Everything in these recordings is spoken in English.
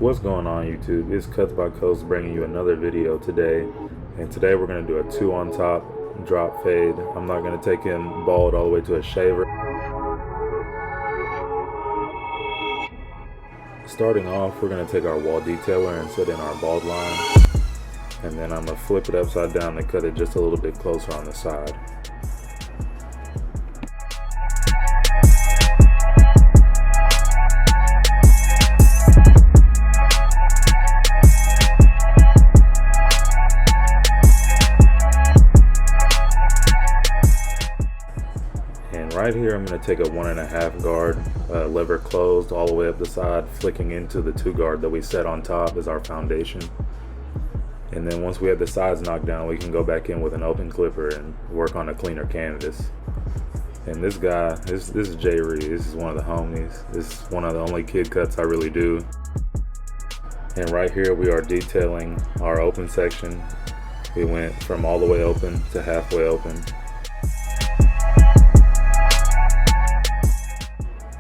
What's going on YouTube? It's Cuts by Coast bringing you another video today. And today we're going to do a 2 on top drop fade. I'm not going to take him bald all the way to a shaver. Starting off, we're going to take our wall detailer and set in our bald line. And then I'm going to flip it upside down and cut it just a little bit closer on the side. Right here, I'm going to take a 1.5 guard, lever closed all the way up the side, flicking into the 2 guard that we set on top as our foundation. And then once we have the sides knocked down, we can go back in with an open clipper and work on a cleaner canvas. And this guy, this is Jay Reed. This is one of the homies. This is one of the only kid cuts I really do. And right here, we are detailing our open section. We went from all the way open to halfway open.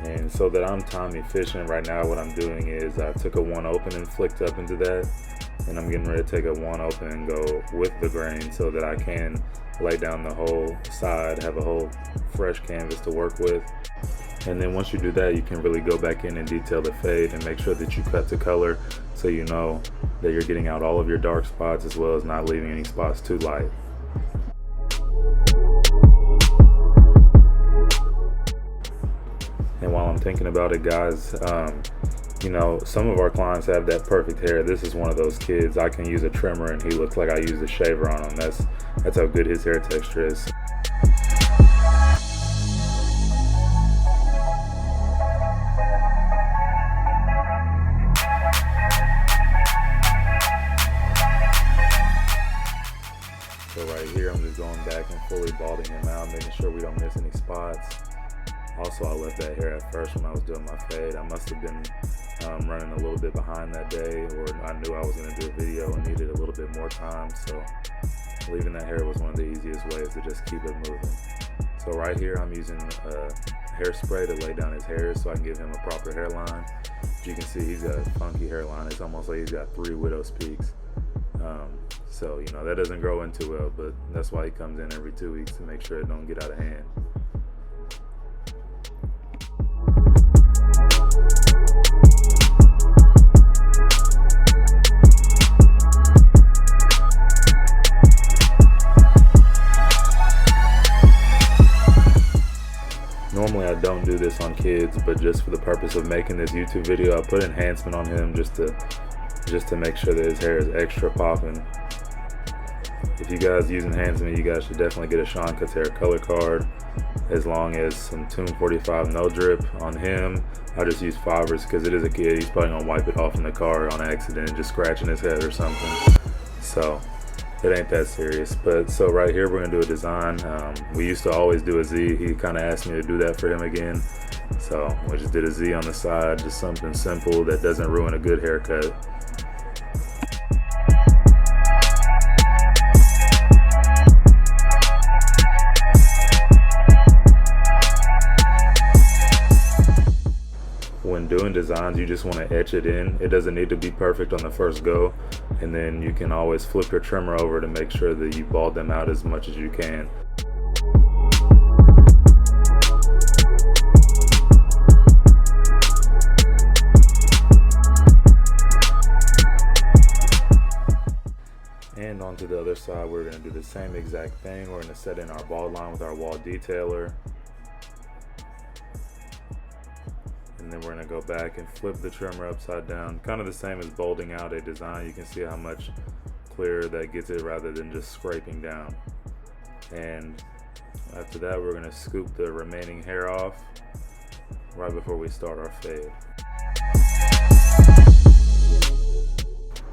And so that I'm time efficient right now, what I'm doing is I took a 1 open and flicked up into that, and I'm getting ready to take a 1 open and go with the grain so that I can lay down the whole side, have a whole fresh canvas to work with. And then once you do that, you can really go back in and detail the fade and make sure that you cut to color so you know that you're getting out all of your dark spots as well as not leaving any spots too light. And while I'm thinking about it, guys, you know, some of our clients have that perfect hair. This is one of those kids. I can use a trimmer and he looks like I used a shaver on him. That's how good his hair texture is. So right here, I'm just going back and fully balding him out, making sure we don't miss any spots. Also, I left that hair at first when I was doing my fade. I must have been running a little bit behind that day, or I knew I was going to do a video and needed a little bit more time. So leaving that hair was one of the easiest ways to just keep it moving. So right here, I'm using hairspray to lay down his hair so I can give him a proper hairline. As you can see, he's got a funky hairline. It's almost like he's got 3 widow's peaks. So, you know, that doesn't grow in too well, but that's why he comes in every 2 weeks to make sure it don't get out of hand. Normally I don't do this on kids, but just for the purpose of making this YouTube video, I put enhancement on him just to make sure that his hair is extra popping. If you guys use enhancement, you guys should definitely get a Sean Cuts Hair color card, as long as some Tune 45 no drip on him. I just use fibers because it is a kid. He's probably gonna wipe it off in the car on accident and just scratching his head or something. So it ain't that serious. But so right here, we're gonna do a design. We used to always do a Z. He kind of asked me to do that for him again. So we just did a Z on the side, just something simple that doesn't ruin a good haircut. When doing designs, you just want to etch it in. It doesn't need to be perfect on the first go, and then you can always flip your trimmer over to make sure that you bald them out as much as you can. And onto the other side, we're going to do the same exact thing. We're going to set in our bald line with our wall detailer. And then we're going to go back and flip the trimmer upside down, kind of the same as balding out a design. You can see how much clearer that gets it rather than just scraping down. And after that, we're going to scoop the remaining hair off right before we start our fade.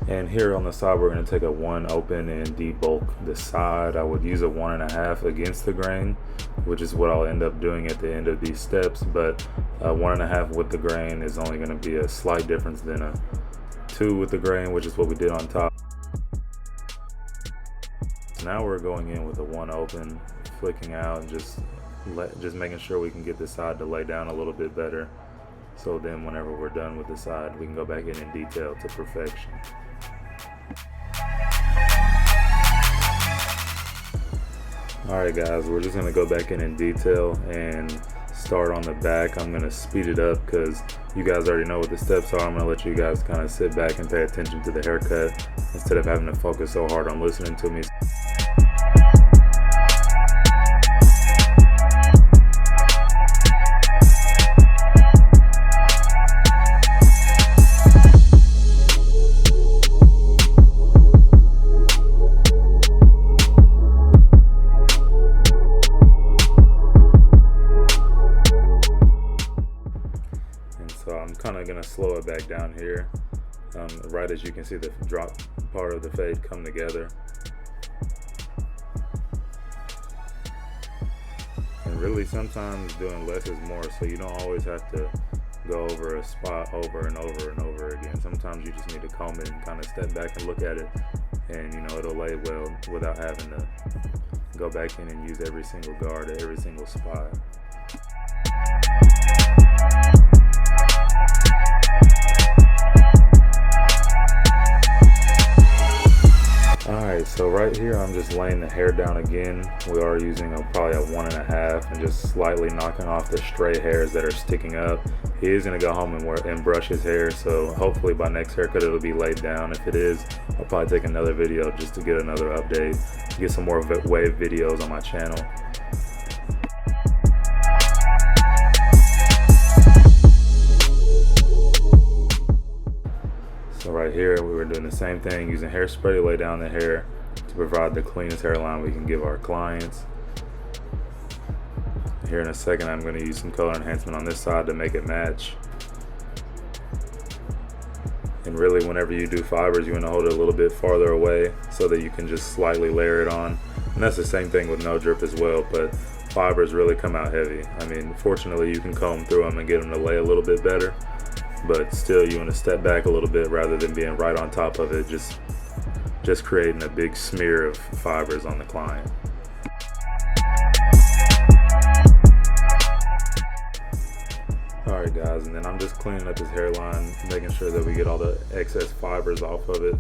And here on the side, we're going to take a 1 open and debulk the side. I would use a 1.5 against the grain, which is what I'll end up doing at the end of these steps. But 1.5 with the grain is only going to be a slight difference than a 2 with the grain, which is what we did on top. So now we're going in with a 1 open, flicking out, and just making sure we can get the side to lay down a little bit better. So then whenever we're done with the side, we can go back in detail to perfection. Alright guys, we're just going to go back in detail and start on the back. I'm going to speed it up because you guys already know what the steps are. I'm going to let you guys kind of sit back and pay attention to the haircut instead of having to focus so hard on listening to me. So I'm kind of going to slow it back down here, right as you can see the drop part of the fade come together. And really sometimes doing less is more, so you don't always have to go over a spot over and over and over again. Sometimes you just need to comb it and kind of step back and look at it, and you know it'll lay well without having to go back in and use every single guard at every single spot. Alright, so right here I'm just laying the hair down again. We are using probably a 1.5 and just slightly knocking off the stray hairs that are sticking up. He is going to go home and brush his hair, so hopefully by next haircut it'll be laid down. If it is, I'll probably take another video just to get another update, get some more wave videos on my channel. So right here, we were doing the same thing, using hairspray to lay down the hair to provide the cleanest hairline we can give our clients. Here in a second, I'm going to use some color enhancement on this side to make it match. And really, whenever you do fibers, you want to hold it a little bit farther away so that you can just slightly layer it on. And that's the same thing with no drip as well, but fibers really come out heavy. I mean, fortunately, you can comb through them and get them to lay a little bit better. But still, you want to step back a little bit rather than being right on top of it, just creating a big smear of fibers on the client. Alright guys, and then I'm just cleaning up his hairline, making sure that we get all the excess fibers off of it.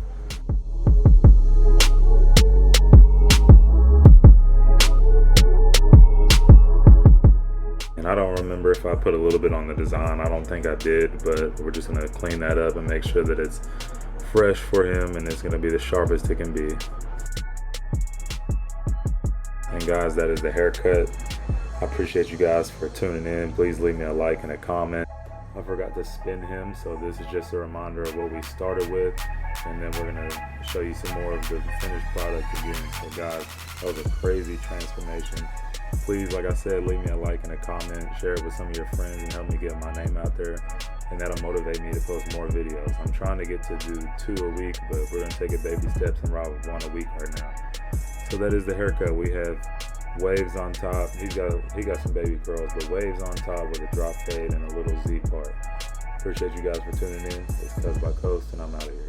And I don't remember if I put a little bit on the design. I don't think I did, but we're just gonna clean that up and make sure that it's fresh for him and it's gonna be the sharpest it can be. And guys, that is the haircut. I appreciate you guys for tuning in. Please leave me a like and a comment. I forgot to spin him, so this is just a reminder of what we started with, and then we're gonna show you some more of the finished product again. So guys, that was a crazy transformation. Please, like I said, leave me a like and a comment, share it with some of your friends, and help me get my name out there, and that'll motivate me to post more videos. I'm trying to get to do 2 a week, but we're gonna take it baby steps and ride with 1 a week right now. So that is the haircut. We have waves on top. He got some baby curls, but waves on top with a drop fade and a little Z part. Appreciate you guys for tuning in. It's Cuz by Coast, and I'm out of here.